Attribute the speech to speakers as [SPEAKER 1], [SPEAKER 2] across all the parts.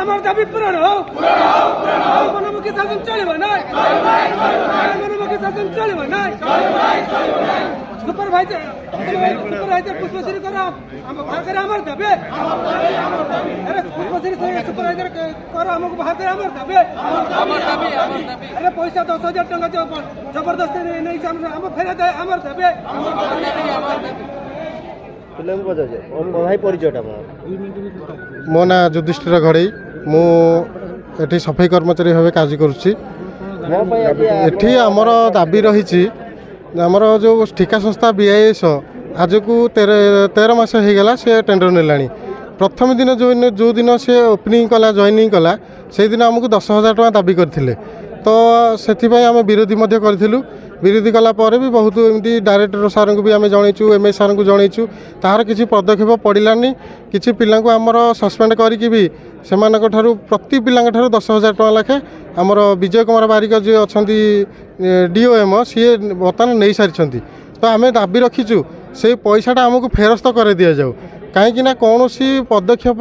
[SPEAKER 1] আমার দাবি পূরণ হোক, মনোমুখী শাসন চলবে না, মনোমুখী শাসন চলবে না। সুপারভাইজার পুষ্পশ্রী করা আমার দাবি, পুষ্পশ্রী সুপারভাইজার করা আমাকে ভাগের আমার দাবি। আরে পয়সা 10,000 টাকা জবরদস্তি নেই আমার ফেরা দেয় আমার দাবি।
[SPEAKER 2] ମୋ ନାଁ ଯୁଧିଷ୍ଠିର ଘଡ଼େଇ। ମୁଁ ଏଠି ସଫେଇ କର୍ମଚାରୀ ଭାବେ କାର୍ଯ୍ୟ କରୁଛି। ଏଠି ଆମର ଦାବି ରହିଛି, ଆମର ଯେଉଁ ଠିକା ସଂସ୍ଥା BIS ଆଜକୁ 13 ମାସ ହେଇଗଲା ସେ ଟେଣ୍ଡର ନେଲାଣି। ପ୍ରଥମ ଦିନ ଯେଉଁ ଦିନ ସେ ଓପନିଂ କଲା, ଜଏନିଂ କଲା, ସେଇଦିନ ଆମକୁ 10,000 ଟଙ୍କା ଦାବି କରିଥିଲେ। ତ ସେଥିପାଇଁ ଆମେ ବିରୋଧୀ ମଧ୍ୟ କରିଥିଲୁ। ବିରୋଧୀ କଲା ପରେ ବି ବହୁତ ଏମିତି ଡାଇରେକ୍ଟର ସାର୍ଙ୍କୁ ବି ଆମେ ଜଣେଇଛୁ, MA ସାର୍ଙ୍କୁ ଜଣେଇଛୁ, ତାହାର କିଛି ପଦକ୍ଷେପ ପଡ଼ିଲାନି। କିଛି ପିଲାଙ୍କୁ ଆମର ସସ୍ପେଣ୍ଡ କରିକି ବି ସେମାନଙ୍କ ଠାରୁ ପ୍ରତି ପିଲାଙ୍କ ଠାରୁ 10,000 ଟଙ୍କା ଲେଖେ ଆମର ବିଜୟ କୁମାର ବାରିକ ଯିଏ ଅଛନ୍ତି DOM ସିଏ ବର୍ତ୍ତମାନ ନେଇସାରିଛନ୍ତି। ତ ଆମେ ଦାବି ରଖିଛୁ ସେଇ ପଇସାଟା ଆମକୁ ଫେରସ୍ତ କରାଇ ଦିଆଯାଉ, କାହିଁକିନା କୌଣସି ପଦକ୍ଷେପ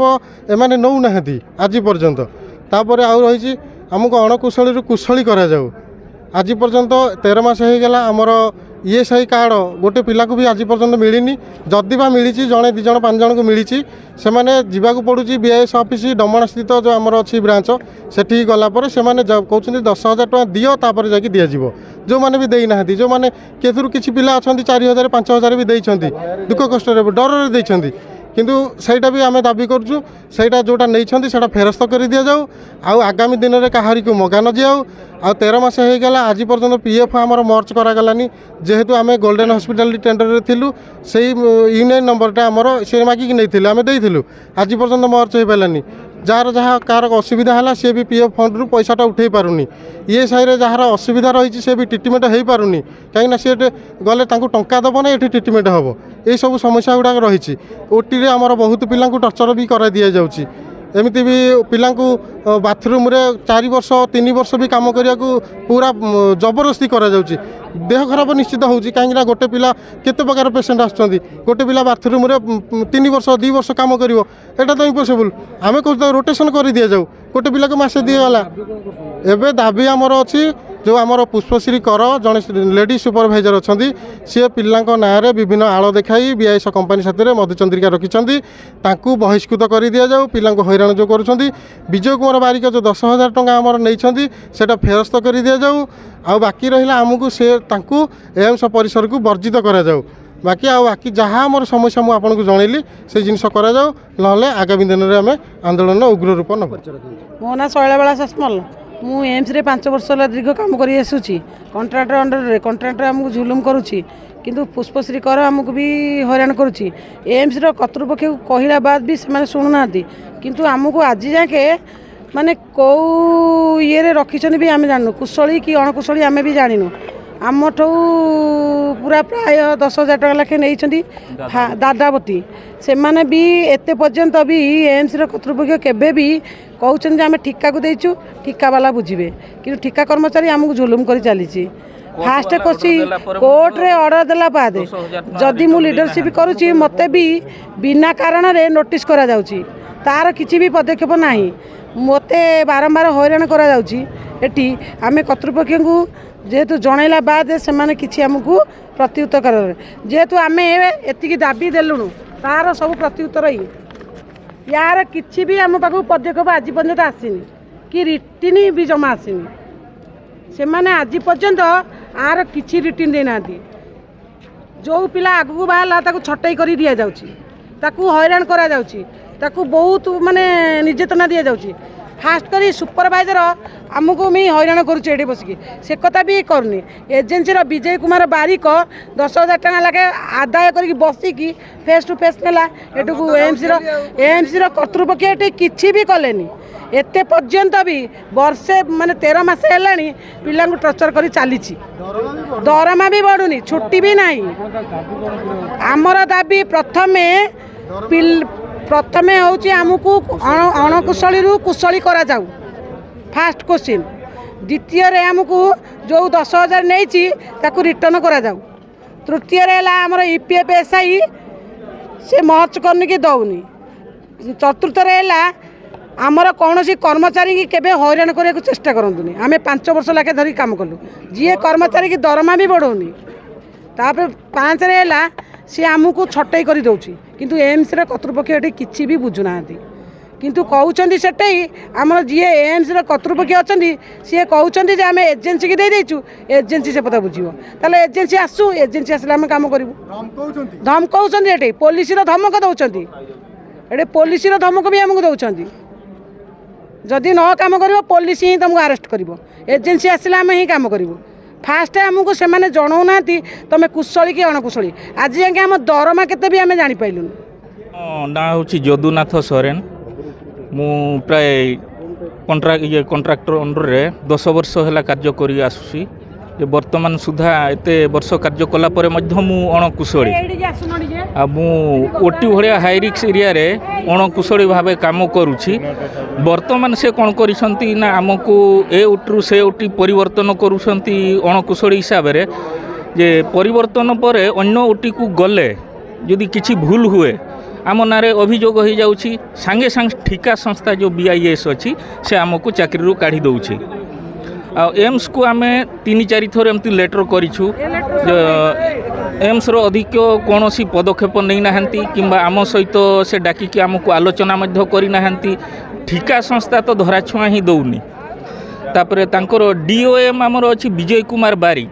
[SPEAKER 2] ଏମାନେ ନେଉନାହାନ୍ତି ଆଜି ପର୍ଯ୍ୟନ୍ତ। ତାପରେ ଆଉ ରହିଛି ଆମକୁ ଅଣକୁଶଳୀରୁ କୁଶଳୀ କରାଯାଉ। ଆଜି ପର୍ଯ୍ୟନ୍ତ 13 ମାସ ହେଇଗଲା ଆମର ESI କାର୍ଡ଼ ଗୋଟେ ପିଲାକୁ ବି ଆଜି ପର୍ଯ୍ୟନ୍ତ ମିଳିନି। ଯଦି ବା ମିଳିଛି ଜଣେ 2 ଜଣ 5 ଜଣଙ୍କୁ ମିଳିଛି। ସେମାନେ ଯିବାକୁ ପଡ଼ୁଛି BIS ଅଫିସ୍ ଡମଣା ସ୍ଥିତ ଯେଉଁ ଆମର ଅଛି ବ୍ରାଞ୍ଚ, ସେଠିକି ଗଲା ପରେ ସେମାନେ କହୁଛନ୍ତି 10,000 ଟଙ୍କା ଦିଅ ତାପରେ ଯାଇକି ଦିଆଯିବ। ଯେଉଁମାନେ ବି ଦେଇନାହାନ୍ତି, ଯେଉଁମାନେ କେଥିରୁ କିଛି ପିଲା ଅଛନ୍ତି 4,000 5,000 ବି ଦେଇଛନ୍ତି, ଦୁଃଖ କଷ୍ଟରେ ଡରରେ ଦେଇଛନ୍ତି। କିନ୍ତୁ ସେଇଟା ବି ଆମେ ଦାବି କରୁଛୁ, ସେଇଟା ଯେଉଁଟା ନେଇଛନ୍ତି ସେଇଟା ଫେରସ୍ତ କରି ଦିଆଯାଉ। ଆଉ ଆଗାମୀ ଦିନରେ କାହାରିକୁ ମଗା ନ ଦିଆଉ। ଆଉ 13 ମାସ ହେଇଗଲା ଆଜି ପର୍ଯ୍ୟନ୍ତ PF ଆମର ମର୍ଚ୍ଚ କରାଗଲାନି। ଯେହେତୁ ଆମେ ଗୋଲ୍ଡେନ୍ ହସ୍ପିଟାଲିଟି ଟେଣ୍ଡରରେ ଥିଲୁ, ସେଇ ୟୁନିୟନ୍ ନମ୍ବରଟା ଆମର ସେ ମାଗିକି ନେଇଥିଲେ, ଆମେ ଦେଇଥିଲୁ। ଆଜି ପର୍ଯ୍ୟନ୍ତ ମର୍ଚ୍ଚ ହେଇପାରିଲାନି। ଯାହାର କାହାର ଅସୁବିଧା ହେଲା ସିଏ ବି PF ଫଣ୍ଡରୁ ପଇସାଟା ଉଠାଇ ପାରୁନି। ESIରେ ଯାହାର ଅସୁବିଧା ରହିଛି ସେ ବି ଟ୍ରିଟମେଣ୍ଟ ହେଇପାରୁନି, କାହିଁକିନା ସେ ଗଲେ ତାଙ୍କୁ ଟଙ୍କା ଦେବ ନା ଏଠି ଟ୍ରିଟମେଣ୍ଟ ହେବ। ଏଇସବୁ ସମସ୍ୟା ଗୁଡ଼ାକ ରହିଛି। OTରେ ଆମର ବହୁତ ପିଲାଙ୍କୁ ଟର୍ଚର ବି କରାଇ ଦିଆଯାଉଛି। ଏମିତି ବି ପିଲାଙ୍କୁ ବାଥରୁମ୍ରେ 4 ବର୍ଷ 3 ବର୍ଷ ବି କାମ କରିବାକୁ ପୁରା ଜବରଦସ୍ତି କରାଯାଉଛି। ଦେହ ଖରାପ ନିଶ୍ଚିତ ହେଉଛି, କାହିଁକିନା ଗୋଟେ ପିଲା କେତେ ପ୍ରକାର ପେସେଣ୍ଟ ଆସୁଛନ୍ତି। ଗୋଟେ ପିଲା ବାଥରୁମ୍ରେ 3 ବର୍ଷ 2 ବର୍ଷ କାମ କରିବ, ଏଇଟା ତ ଇମ୍ପସିବୁଲ୍। ଆମେ କହୁଛୁ ରୋଟେସନ୍ କରି ଦିଆଯାଉ, ଗୋଟେ ପିଲାକୁ ମାସେ ଦିଆଗଲା। ଏବେ ଦାବି ଆମର ଅଛି ଯେଉଁ ଆମର ପୁଷ୍ପଶ୍ରୀ କର ଜଣେ ଲେଡି ସୁପରଭାଇଜର ଅଛନ୍ତି, ସିଏ ପିଲାଙ୍କ ନାଁରେ ବିଭିନ୍ନ ଆଳ ଦେଖାଇ BIS କମ୍ପାନୀ ସାଥିରେ ମଧୁଚନ୍ଦ୍ରିକା ରଖିଛନ୍ତି, ତାଙ୍କୁ ବହିଷ୍କୃତ କରି ଦିଆଯାଉ। ପିଲାଙ୍କୁ ହଇରାଣ ଯେଉଁ କରୁଛନ୍ତି। ବିଜୟ କୁମାର ବାରିକ ଯେଉଁ 10,000 ଟଙ୍କା ଆମର ନେଇଛନ୍ତି ସେଇଟା ଫେରସ୍ତ କରି ଦିଆଯାଉ। ଆଉ ବାକି ରହିଲା ଆମକୁ ତାଙ୍କୁ ଏମ୍ସ ପରିସରକୁ ବର୍ଜିତ କରାଯାଉ। ବାକି ଯାହା ଆମର ସମସ୍ୟା ମୁଁ ଆପଣଙ୍କୁ ଜଣେଇଲି ସେଇ ଜିନିଷ କରାଯାଉ, ନହେଲେ ଆଗାମୀ ଦିନରେ ଆମେ ଆନ୍ଦୋଳନ ଉଗ୍ର ରୂପ ନେବୁ।
[SPEAKER 3] ମୋ ନାଁ ଶୈଳବାଳା ସାସମଲ। ମୁଁ ଏମ୍ସରେ 5 ବର୍ଷ ହେଲା ଦୀର୍ଘ କାମ କରି ଆସୁଛି। କଣ୍ଟ୍ରାକ୍ଟର ଅଣ୍ଡରରେ କଣ୍ଟ୍ରାକ୍ଟର ଆମକୁ ଜୁଲୁମ କରୁଛି, କିନ୍ତୁ ପୁଷ୍ପଶ୍ରୀ କର ଆମକୁ ବି ହଇରାଣ କରୁଛି। ଏମ୍ସର କର୍ତ୍ତୃପକ୍ଷକୁ କହିଲା ବାଦ ବି ସେମାନେ ଶୁଣୁନାହାନ୍ତି। କିନ୍ତୁ ଆମକୁ ଆଜି ଯାକେ ମାନେ କେଉଁ ଇଏରେ ରଖିଛନ୍ତି ବି ଆମେ ଜାଣିନୁ, କୁଶଳୀ କି ଅଣକୁଶଳୀ ଆମେ ବି ଜାଣିନୁ। ଆମଠୁ ପୁରା ପ୍ରାୟ 10,000 ଟଙ୍କା ଲେଖାଏଁ ନେଇଛନ୍ତି ଦାଦାବତୀ। ସେମାନେ ବି ଏତେ ପର୍ଯ୍ୟନ୍ତ ବି ଏମ୍ସର କର୍ତ୍ତୃପକ୍ଷ କେବେ ବି କହୁଛନ୍ତି ଯେ ଆମେ ଠିକାକୁ ଦେଇଛୁ, ଠିକାବାଲା ବୁଝିବେ, କିନ୍ତୁ ଠିକା କର୍ମଚାରୀ ଆମକୁ ଜୁଲୁମ କରି ଚାଲିଛି। ଫାଷ୍ଟ କରୁଛି କୋର୍ଟରେ ଅର୍ଡ଼ର ଦେଲା ବାଦେ ଯଦି ମୁଁ ଲିଡରସିପ୍ କରୁଛି ମୋତେ ବି ବିନା କାରଣରେ ନୋଟିସ୍ କରାଯାଉଛି, ତାର କିଛି ବି ପଦକ୍ଷେପ ନାହିଁ। ମୋତେ ବାରମ୍ବାର ହଇରାଣ କରାଯାଉଛି। ଏଠି ଆମେ କର୍ତ୍ତୃପକ୍ଷଙ୍କୁ ଯେହେତୁ ଜଣାଇଲା ବାଦେ ସେମାନେ କିଛି ଆମକୁ ପ୍ରତ୍ୟୁତ୍ତର କରିବେ। ଯେହେତୁ ଆମେ ଏତିକି ଦାବି ଦେଲୁଣୁ ତାର ସବୁ ପ୍ରତ୍ୟୁତ୍ତର ୟାର କିଛି ବି ଆମ ପାଖକୁ ପଦକ୍ଷେପ ଆଜି ପର୍ଯ୍ୟନ୍ତ ଆସିନି, କି ରିଟିନ୍ ବି ଜମା ଆସିନି। ସେମାନେ ଆଜି ପର୍ଯ୍ୟନ୍ତ ଆର କିଛି ରିଟିନ୍ ଦେଇନାହାନ୍ତି। ଯେଉଁ ପିଲା ଆଗକୁ ବାହାରିଲା ତାକୁ ଛଟେଇ କରି ଦିଆଯାଉଛି, ତାକୁ ହଇରାଣ କରାଯାଉଛି, ତାକୁ ବହୁତ ମାନେ ନିର୍ଯାତନା ଦିଆଯାଉଛି। फास्ट करी सुपरवाइजर आमको भी हैरान करुचे बसिकी से कथा भी करनी एजेन्सी विजय कुमार बारिक 10,000 टका लगे आदाय कर बसिकी फेस टू फेस नेला एटू एमसी कर्तृपक्ष ये किसी भी कलेनी एते पर्यंत भी वर्षे माने 13 मास है पिला टर्चर कर चली दरमा भी बढ़ुनी छुट्टी भी नहीं आमर दाबी प्रथमे प्रथमे हूँ आमको अणकुशली कुशली करा जाऊ फास्ट क्वेश्चन द्वितीय आमको जो 10,000 नहीं रिटर्न करा जाऊ तृतीय आमर ईपीएफ एसआई से महच करनी कि दौनी चतुर्थ आमर कौन कर्मचारी की केबे हैरान करने को चेष्टा करतुनि आम 5 वर्ष लाखे धरी काम कलु जी कर्मचारी की दरमा भी बढ़ौनी तापर 5 रे सी आमको छटई कर दौची किंतु एम्स कर्तृपक्ष ये किसी भी बुझुना किंतु कहते से आम जी एम्स कर्तृपक्ष अच्छा सी कहते आम एजेन्सी की देचु एजेन्सी से पता बुझे ताले एजेन्सी आसू एजेन्सी आसले आम कम करूँ धमकाउं ये पुलिस धमक दौरान ये पुलिस धमक भी आमको दौरान जदि न कम कर पुलिस ही तुमको अरेस्ट कर एजेन्सी आसले आम ही कम करूँ फास्ट आमको से जनाऊना तुम कुशली कि अणकुशली आज जाके आम दरमा केते भी आम जापारूँ
[SPEAKER 4] ना हूँ जदुनाथ सोरेन मु प्राय कंट्राक्टर अंडर रे 10 वर्ष है कार्य कर आसुसी वर्तमान सुधा एत वर्ष कार्य कलापर मु अणकुशली आ मु ओटी भाया हाई रिस्क एरिया रे अणकुशली भाव काम करुछि वर्तमान से कौन करिसंती ना आमको ए ओट्रु से ओटी परिवर्तन करुसंती अणकुशली हिसाब रे जे परिवर्तन पर अन्य ओटी को गले यदि किछि भूल हुए आम नारे अभियोग हो जाउछि सांगे सांग ठिका संस्था जो बीआईएस अच्छी से आमको चाकरी काढ़ी दउछि आ एम्स को आम 3-4 थर एमती लेटर करिछु एम्स रो अधिक कौन पदक्षेप नहीं नाहंती किंबा आम सहित से डाकिकी आमको आलोचना मध्य करि नाहंती ठिका संस्था तो धराछुआ ही दौनी तापरे तांकर डीओएम आमर अच्छी विजय कुमार बारिक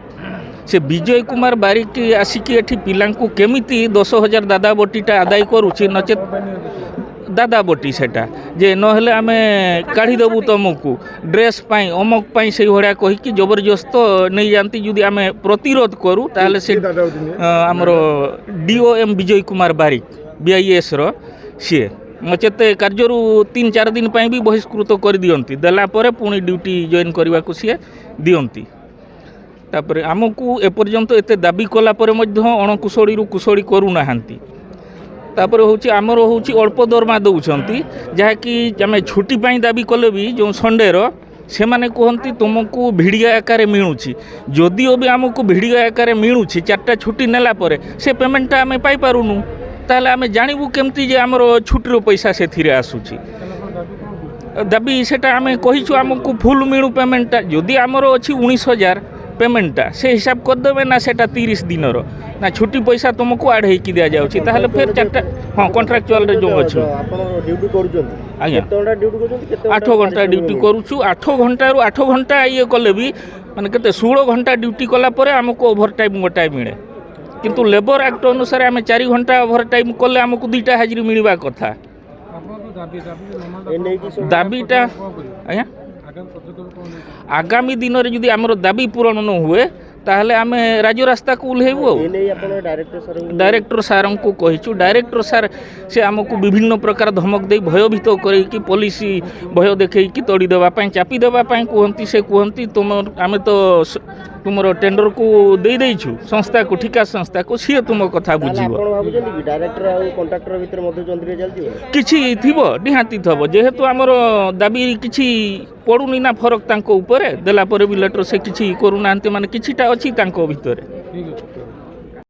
[SPEAKER 4] से विजय कुमार बारिक आसिकी एठी पिलांकु केमिति 10,000 दादा बटीटा आदाय करुछि नचेत दादा बटी सेटा जे नहेले आमे काढ़ी देबू तुमको ड्रेस पाई अमक पाई से भड़िया कहीकि जबरदस्त नहीं जानती यदि आमे प्रतिरोध करूँ ताहले से आमर डीओएम विजय कुमार बारिक बीआईएस रो सी नचेत कार्यरू 3-4 दिन पाई भी बहिष्कृत कर दियंती देला परे पुणी ड्यूटी जॉइन करने को सी दियंती तापर आमको एपर्यंत एते दाबी कला परे मध्य अणकुशली कुशली करूना तापर हूँ आमर हूँ अल्प दरमा दौरान जहाँकि आम छुट्टी पाई दाबी कले भी जो संडे से मैंने कहती तुमको भिड़िया आकार मिलूँ जदिओ भी आमको भिड़िया आकार मिलूँ 4टा छुट्टी नेला परे से पेमेंटा आम पाइपारूनु ताहले आम जानबू केमती जे आमर छुट्टीर पैसा से आसूची दाबी सेटा आम कहीछु आमको फुल मिलू पेमेंटा जदि आमर अच्छी 19,000 पेमेंटा से हिसाब करदेवे ना सेटा 30 दिन ना छुट्टी पैसा तुमको आड हो दि जाऊँगी ताहले फिर 4टा हाँ कंट्राक्चुअल जो अच्छे आज्ञा 8 घंटा ड्यूटी करुचु 8 घंटा 8 घंटा ये कले भी माने केते 16 घंटा ड्यूटी कला परे आमको ओभर टाइम गोटाए मिले किंतु लेबर एक्ट अनुसार आम 4 घंटा ओभर टाइम कले आमको 2टा हाजिरी मिलवा कथा दाबीटा आज्ञा आगामी दिन में जदि आमर दाबी पूरण न हुए ताहले आम राज्य रास्ता को उल्हेबू डायरेक्टर सार को कहीचु डायरेक्टर सार से आमको विभिन्न प्रकार धमक दे भयभीत करके पुलिस भय देखी तोड़ी देवाई चापी देवाई कहती से कहती तुम आम तो तुमर टेंडर को दे देइछु संस्था को ठिका संस्था को सी तुम कथा बुझीबो किछि थिबो निहाती थबो जेहेतु आमर दाबी किछि पड़ुनी ना फरक तांको ऊपर देला पर भी लेटर से किछि करू नांते माने किछिटा अछि तांको भितरे।